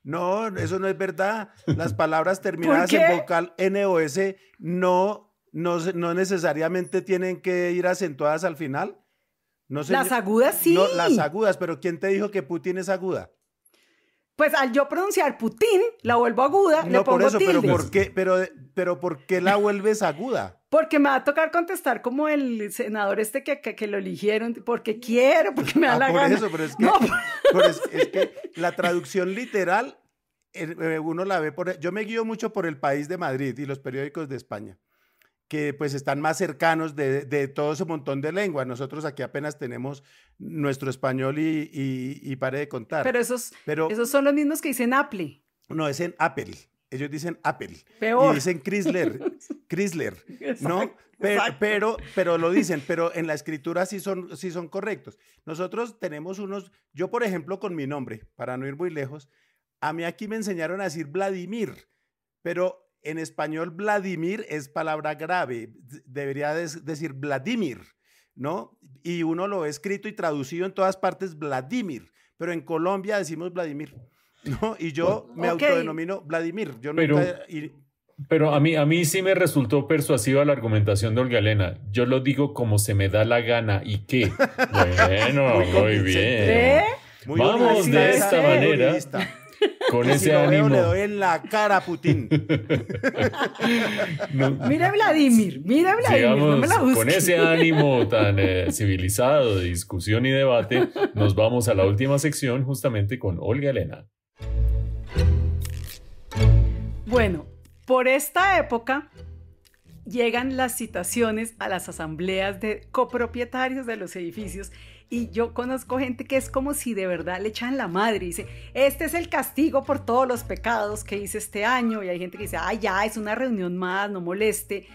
No, eso no es verdad. Las palabras terminadas ¿Por qué? en vocal N o S no necesariamente tienen que ir acentuadas al final. No sé, Las agudas sí. No, las agudas, pero ¿quién te dijo que Putin es aguda? Pues al yo pronunciar Putin, la vuelvo aguda, le No, pongo por eso, tilde. pero ¿por qué la vuelves aguda? Porque me va a tocar contestar como el senador que lo eligieron, porque quiero, porque me da la por gana. eso, pero es que, No, es que la traducción literal, uno la ve yo me guío mucho por El País de Madrid y los periódicos de España, que pues están más cercanos de todo ese montón de lenguas. Nosotros aquí apenas tenemos nuestro español y pare de contar. pero esos son los mismos que dicen Apple. No, es en Apple. Ellos dicen Apple. Peor. Y dicen Chrysler, ¿no? Exacto. Pero lo dicen, pero en la escritura sí son correctos. Nosotros tenemos yo por ejemplo con mi nombre, para no ir muy lejos, a mí aquí me enseñaron a decir Vladimir, pero en español Vladimir es palabra grave, debería decir Vladimir, ¿no? Y uno lo ve escrito y traducido en todas partes Vladimir, pero en Colombia decimos Vladimir. No, y yo me autodenomino Vladimir. Yo pero a mí sí me resultó persuasiva la argumentación de Olga Elena. Yo lo digo como se me da la gana. ¿Y qué? Bueno, muy bien. Vamos de esta manera. Con ese ánimo. Le doy en la cara a Putin. Mira Vladimir, no me la busques. Con ese ánimo tan civilizado de discusión y debate, nos vamos a la última sección justamente con Olga Elena. Bueno, por esta época llegan las citaciones a las asambleas de copropietarios de los edificios y yo conozco gente que es como si de verdad le echan la madre y dice, este es el castigo por todos los pecados que hice este año, y hay gente que dice, ay ya, es una reunión más, no moleste.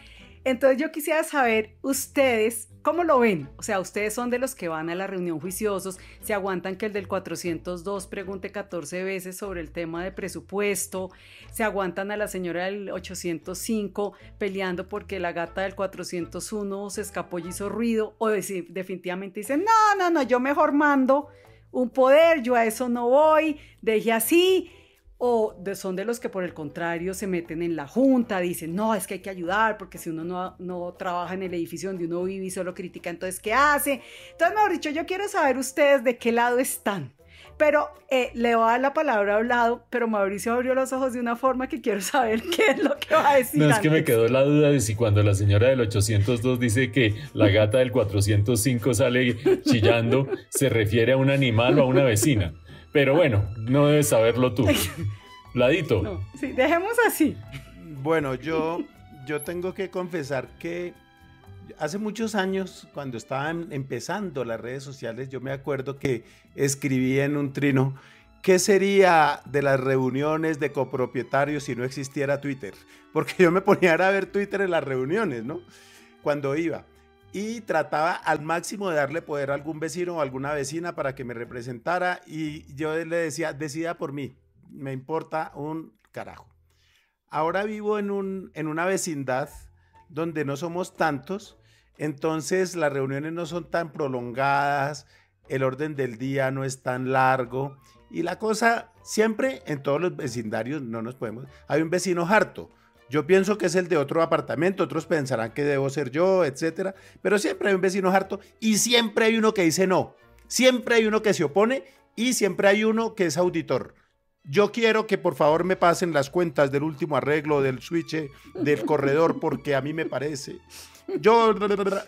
Entonces yo quisiera saber, ustedes, ¿cómo lo ven? O sea, ustedes son de los que van a la reunión juiciosos, se aguantan que el del 402 pregunte 14 veces sobre el tema de presupuesto, se aguantan a la señora del 805 peleando porque la gata del 401 se escapó y hizo ruido, o definitivamente dicen, no, yo mejor mando un poder, yo a eso no voy, deje así. O son de los que por el contrario se meten en la junta, dicen, no, es que hay que ayudar, porque si uno no trabaja en el edificio donde uno vive y solo critica, entonces, ¿qué hace? Entonces, mejor dicho, yo quiero saber ustedes de qué lado están. Pero le voy a dar la palabra a Vlado, pero Mauricio abrió los ojos de una forma que quiero saber qué es lo que va a decir. No, es que me quedó la duda de si cuando la señora del 802 dice que la gata del 405 sale chillando, se refiere a un animal o a una vecina. Pero bueno, no debes saberlo tú. Vladito. No, sí, dejemos así. Bueno, yo tengo que confesar que hace muchos años, cuando estaban empezando las redes sociales, yo me acuerdo que escribí en un trino, ¿qué sería de las reuniones de copropietarios si no existiera Twitter? Porque yo me ponía a ver Twitter en las reuniones, ¿no? Cuando iba. Y trataba al máximo de darle poder a algún vecino o alguna vecina para que me representara, y yo le decía, decida por mí, me importa un carajo. Ahora vivo en una vecindad donde no somos tantos, entonces las reuniones no son tan prolongadas, el orden del día no es tan largo, y la cosa siempre en todos los vecindarios hay un vecino harto. Yo pienso que es el de otro apartamento, otros pensarán que debo ser yo, etcétera, pero siempre hay un vecino harto y siempre hay uno que dice no, siempre hay uno que se opone y siempre hay uno que es auditor. Yo quiero que por favor me pasen las cuentas del último arreglo del switch del corredor porque a mí me parece.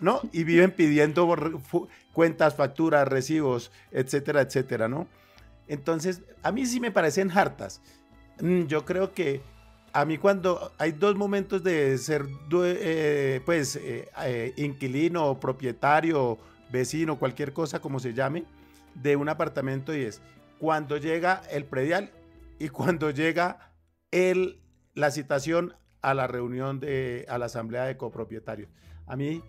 ¿No? Y viven pidiendo cuentas, facturas, recibos, etcétera, etcétera, ¿no? Entonces, a mí sí me parecen hartas. Yo creo que a mí cuando hay dos momentos de ser inquilino, propietario, vecino, cualquier cosa como se llame, de un apartamento, y es cuando llega el predial y cuando llega la citación a la reunión a la asamblea de copropietarios. A mí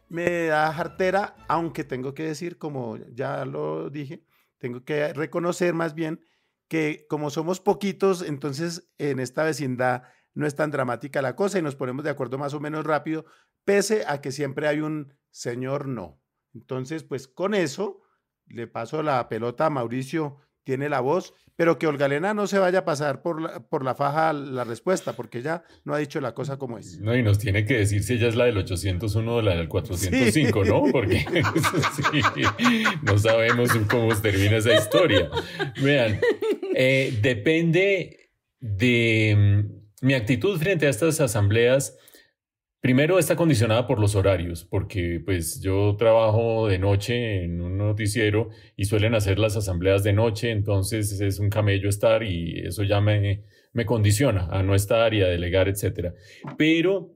me da jartera, aunque tengo que decir, como ya lo dije, tengo que reconocer más bien que como somos poquitos, entonces en esta vecindad no es tan dramática la cosa y nos ponemos de acuerdo más o menos rápido, pese a que siempre hay un señor no. Entonces, pues con eso le paso la pelota a Mauricio, tiene la voz, pero que Olga Elena no se vaya a pasar por la faja la respuesta, porque ella no ha dicho la cosa como es. No, y nos tiene que decir si ella es la del 801 o la del 405, sí. ¿No? Porque sí, no sabemos cómo termina esa historia. Vean, depende de mi actitud frente a estas asambleas. Primero está condicionada por los horarios, porque pues yo trabajo de noche en un noticiero y suelen hacer las asambleas de noche, entonces es un camello estar y eso ya me condiciona a no estar y a delegar, etc. Pero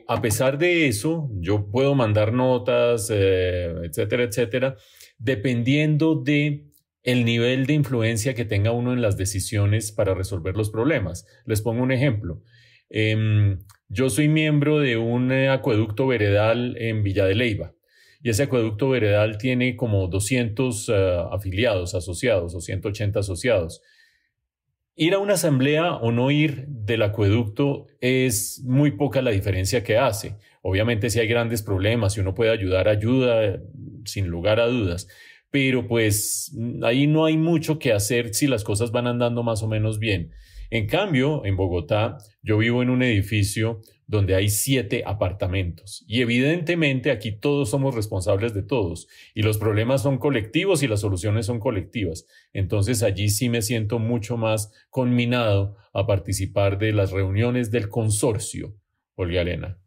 a pesar de eso, yo puedo mandar notas, etcétera, etcétera, dependiendo de el nivel de influencia que tenga uno en las decisiones para resolver los problemas. Les pongo un ejemplo. Yo soy miembro de un acueducto veredal en Villa de Leyva y ese acueducto veredal tiene como 200 afiliados, asociados o 180 asociados. Ir a una asamblea o no ir del acueducto es muy poca la diferencia que hace. Obviamente si hay grandes problemas, si uno puede ayudar, ayuda sin lugar a dudas. Pero pues ahí no hay mucho que hacer si las cosas van andando más o menos bien. En cambio, en Bogotá, yo vivo en un edificio donde hay 7 apartamentos y evidentemente aquí todos somos responsables de todos y los problemas son colectivos y las soluciones son colectivas. Entonces allí sí me siento mucho más conminado a participar de las reuniones del consorcio, Olga Elena.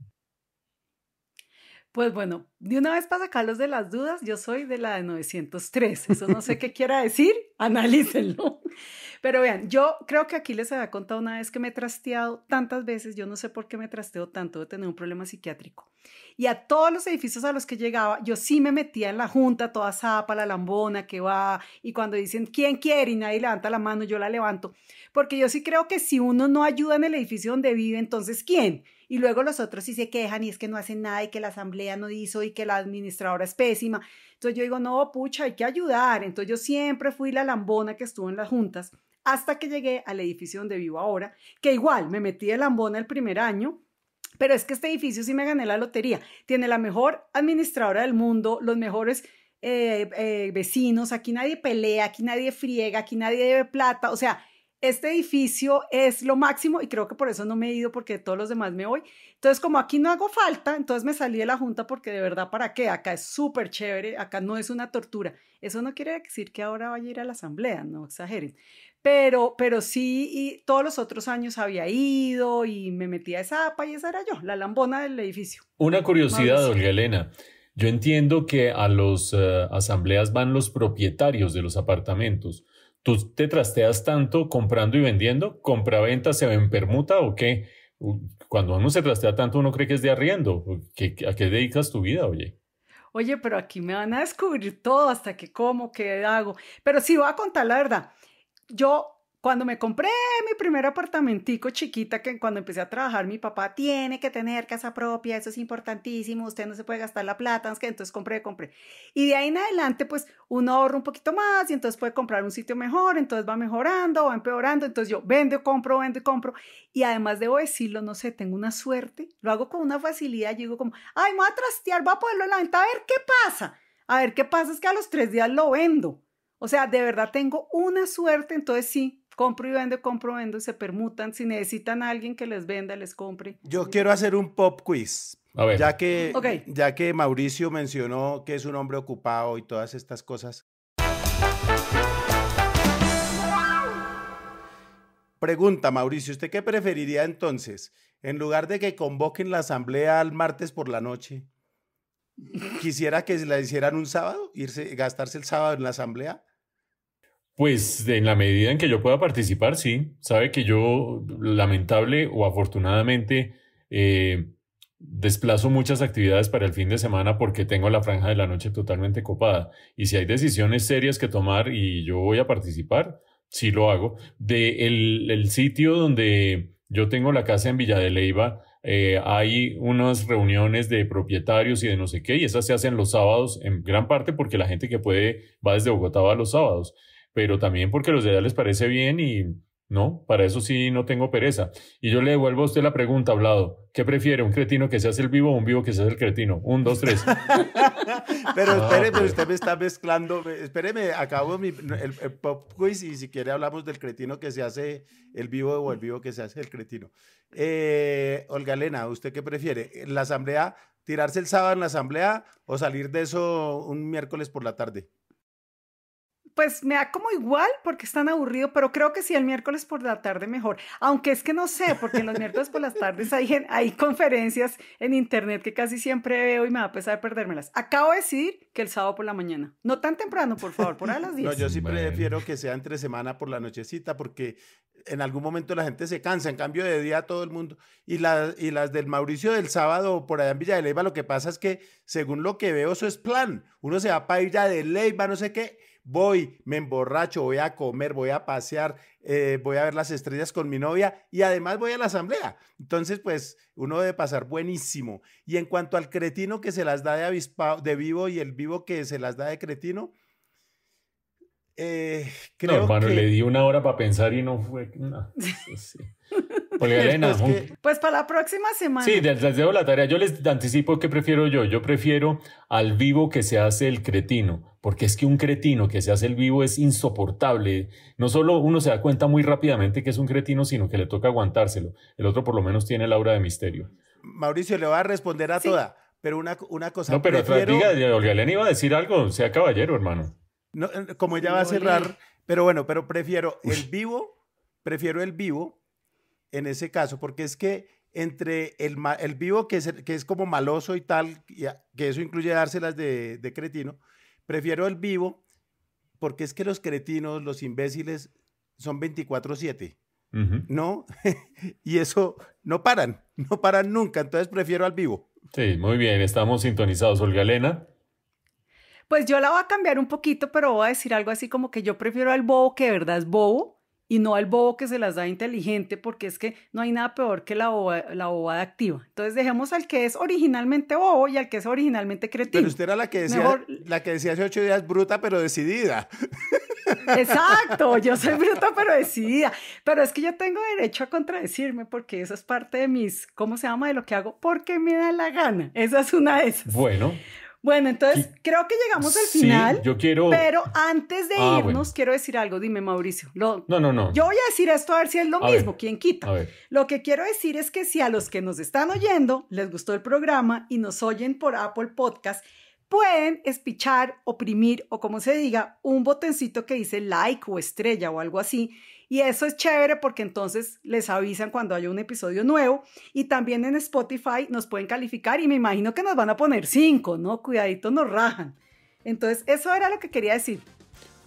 Pues bueno, de una vez para sacarlos de las dudas, yo soy de la de 903. Eso no sé qué quiera decir, analícenlo. Pero vean, yo creo que aquí les había contado una vez que me he trasteado tantas veces, yo no sé por qué me trasteo tanto, de tener un problema psiquiátrico. Y a todos los edificios a los que llegaba, yo sí me metía en la junta, toda zapa, la lambona que va, y cuando dicen, ¿quién quiere? Y nadie levanta la mano, yo la levanto. Porque yo sí creo que si uno no ayuda en el edificio donde vive, entonces ¿quién? Y luego los otros sí se quejan y es que no hacen nada y que la asamblea no hizo y que la administradora es pésima. Entonces yo digo, no, pucha, hay que ayudar. Entonces yo siempre fui la lambona que estuvo en las juntas hasta que llegué al edificio donde vivo ahora, que igual me metí de lambona el primer año, pero es que este edificio sí me gané la lotería. Tiene la mejor administradora del mundo, los mejores vecinos, aquí nadie pelea, aquí nadie friega, aquí nadie debe plata, o sea, este edificio es lo máximo y creo que por eso no me he ido porque de todos los demás me voy. Entonces, como aquí no hago falta, entonces me salí de la junta porque de verdad, ¿para qué? Acá es súper chévere, acá no es una tortura. Eso no quiere decir que ahora vaya a ir a la asamblea, no exageren. Pero sí, y todos los otros años había ido y me metía a esa APA y esa era yo, la lambona del edificio. Una curiosidad, Olga Elena. Yo entiendo que a las asambleas van los propietarios de los apartamentos. ¿Tú te trasteas tanto comprando y vendiendo? ¿Compra-venta se ve en permuta o qué? Cuando uno se trastea tanto, uno cree que es de arriendo. ¿A qué dedicas tu vida, oye? Oye, pero aquí me van a descubrir todo, hasta qué como, qué hago. Pero sí voy a contar la verdad. Yo, cuando me compré mi primer apartamentico chiquita, que cuando empecé a trabajar, mi papá tiene que tener casa propia, eso es importantísimo, usted no se puede gastar la plata, entonces compré. Y de ahí en adelante, pues, uno ahorra un poquito más y entonces puede comprar un sitio mejor, entonces va mejorando, va empeorando, entonces yo vendo y compro. Y además debo decirlo, no sé, tengo una suerte, lo hago con una facilidad, yo digo como, ay, me voy a trastear, voy a ponerlo en la venta, a ver qué pasa, es que a los 3 días lo vendo. O sea, de verdad tengo una suerte, entonces sí, compro y vendo, se permutan. Si necesitan a alguien que les venda, les compre. Yo quiero hacer un pop quiz. A ver. Ya que Mauricio mencionó que es un hombre ocupado y todas estas cosas. Pregunta, Mauricio, ¿usted qué preferiría entonces? En lugar de que convoquen la asamblea al martes por la noche, ¿quisiera que la hicieran un sábado? ¿Gastarse el sábado en la asamblea? Pues en la medida en que yo pueda participar, sí. Sabe que yo, lamentable o afortunadamente, desplazo muchas actividades para el fin de semana porque tengo la franja de la noche totalmente copada. Y si hay decisiones serias que tomar y yo voy a participar, sí lo hago. El sitio donde yo tengo la casa en Villa de Leyva, hay unas reuniones de propietarios y de no sé qué, y esas se hacen los sábados en gran parte porque la gente que puede va desde Bogotá va los sábados, pero también porque a los de allá les parece bien y No, para eso sí no tengo pereza. Y yo le devuelvo a usted la pregunta, Vlado. ¿Qué prefiere, un cretino que se hace el vivo o un vivo que se hace el cretino? 1, 2, 3. Pero espéreme, pues. usted me está mezclando. Espéreme, acabo el pop quiz y si quiere hablamos del cretino que se hace el vivo o el vivo que se hace el cretino. Olga Elena, ¿usted qué prefiere? ¿La asamblea, tirarse el sábado en la asamblea o salir de eso un miércoles por la tarde? Pues me da como igual porque es tan aburrido, pero creo que sí el miércoles por la tarde mejor. Aunque es que no sé, porque en los miércoles por las tardes hay conferencias en internet que casi siempre veo y me da pesar perdérmelas. Acabo de decir que el sábado por la mañana. No tan temprano, por favor, por ahí a las 10. No, yo sí prefiero que sea entre semana por la nochecita porque en algún momento la gente se cansa, en cambio de día todo el mundo. Y las del Mauricio del sábado por allá en Villa de Leyva, lo que pasa es que según lo que veo eso es plan. Uno se va para Villa de Leyva, no sé qué. Voy, me emborracho, voy a comer, voy a pasear, voy a ver las estrellas con mi novia y además voy a la asamblea. Entonces, pues, uno debe pasar buenísimo. Y en cuanto al cretino que se las da de avispado, de vivo y el vivo que se las da de cretino, creo no, hermano, que... le di 1 hora para pensar y no fue... No, sí. Olga Elena, Es que... Pues para la próxima semana. Sí, les dejo la tarea. Yo les anticipo que prefiero yo. Yo prefiero al vivo que se hace el cretino, porque es que un cretino que se hace el vivo es insoportable. No solo uno se da cuenta muy rápidamente que es un cretino, sino que le toca aguantárselo. El otro por lo menos tiene el aura de misterio. Mauricio, le voy a responder a toda, pero una cosa, No, pero prefiero... diga, Olga Elena iba a decir algo. Sea caballero, hermano. No, como ella va a cerrar, pero bueno, pero prefiero el vivo en ese caso, porque es que entre el vivo que es como maloso y tal, que eso incluye dárselas de cretino, prefiero el vivo porque es que los cretinos, los imbéciles, son 24/7, ¿no? Y eso no paran nunca, entonces prefiero al vivo. Sí, muy bien, estamos sintonizados, Olga Elena. Pues yo la voy a cambiar un poquito, pero voy a decir algo así como que yo prefiero al bobo que de verdad es bobo y no al bobo que se las da inteligente, porque es que no hay nada peor que la bobada activa. Entonces dejemos al que es originalmente bobo y al que es originalmente cretino. Pero usted era la que decía hace 8 días bruta pero decidida. Exacto, yo soy bruta pero decidida, pero es que yo tengo derecho a contradecirme porque eso es parte de mis, ¿cómo se llama? De lo que hago, porque me da la gana. Esa es una de esas. Bueno, entonces creo que llegamos al final, yo quiero... pero antes de irnos quiero decir algo. Dime, Mauricio. No. Yo voy a decir esto a ver si es lo mismo, ¿quién quita? A ver. Lo que quiero decir es que si a los que nos están oyendo les gustó el programa y nos oyen por Apple Podcast, pueden espichar, oprimir o como se diga, un botoncito que dice like o estrella o algo así. Y eso es chévere porque entonces les avisan cuando haya un episodio nuevo. Y también en Spotify nos pueden calificar y me imagino que nos van a poner 5, ¿no? Cuidadito, nos rajan. Entonces, eso era lo que quería decir.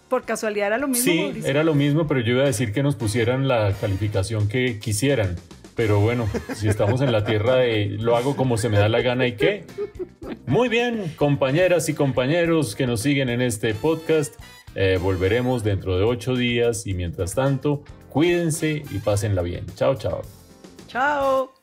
Por casualidad era lo mismo, Sí, Mauricio. era lo mismo, pero yo iba a decir que nos pusieran la calificación que quisieran. Pero bueno, si estamos en la tierra de lo hago como se me da la gana y qué. Muy bien, compañeras y compañeros que nos siguen en este podcast. Volveremos dentro de 8 días y mientras tanto, cuídense y pásenla bien. Chao, chao. Chao.